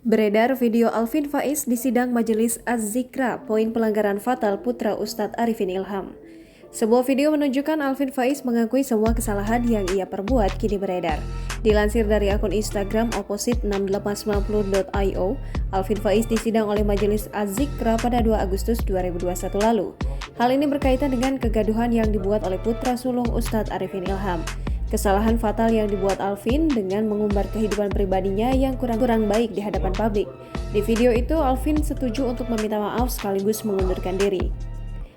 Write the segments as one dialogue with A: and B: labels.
A: Beredar video Alvin Faiz di sidang Majelis Az-Zikra, poin pelanggaran fatal putra Ustadz Arifin Ilham. Sebuah video menunjukkan Alvin Faiz mengakui semua kesalahan yang ia perbuat kini beredar. Dilansir dari akun Instagram opposite6890.io, Alvin Faiz disidang oleh Majelis Az-Zikra pada 2 Agustus 2021 lalu. Hal ini berkaitan dengan kegaduhan yang dibuat oleh putra sulung Ustadz Arifin Ilham. Kesalahan fatal yang dibuat Alvin dengan mengumbar kehidupan pribadinya yang kurang baik di hadapan publik. Di video itu, Alvin setuju untuk meminta maaf sekaligus mengundurkan diri.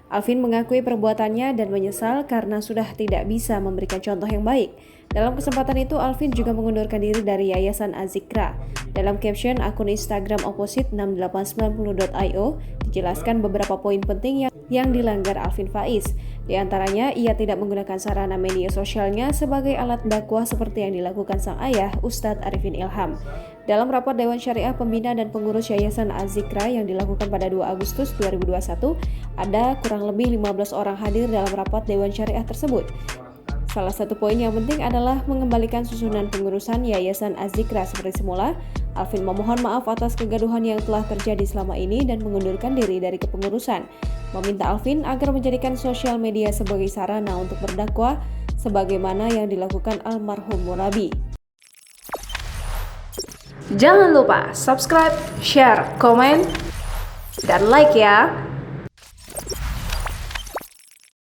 A: Alvin mengakui perbuatannya dan menyesal karena sudah tidak bisa memberikan contoh yang baik. Dalam kesempatan itu, Alvin juga mengundurkan diri dari Yayasan Az-Zikra. Dalam caption akun Instagram opposite6890.io dijelaskan beberapa poin penting yang dilanggar Alvin Faiz. Di antaranya, ia tidak menggunakan sarana media sosialnya sebagai alat dakwah seperti yang dilakukan sang ayah, Ustadz Arifin Ilham. Dalam rapat Dewan Syariah Pembina dan Pengurus Yayasan Az-Zikra yang dilakukan pada 2 Agustus 2021, ada kurang lebih 15 orang hadir dalam rapat Dewan Syariah tersebut. Salah satu poin yang penting adalah mengembalikan susunan pengurusan Yayasan Az-Zikra seperti semula. Alvin memohon maaf atas kegaduhan yang telah terjadi selama ini dan mengundurkan diri dari kepengurusan. Meminta Alvin agar menjadikan sosial media sebagai sarana untuk berdakwah sebagaimana yang dilakukan almarhum Murabi. Jangan lupa subscribe, share, komen, dan like ya!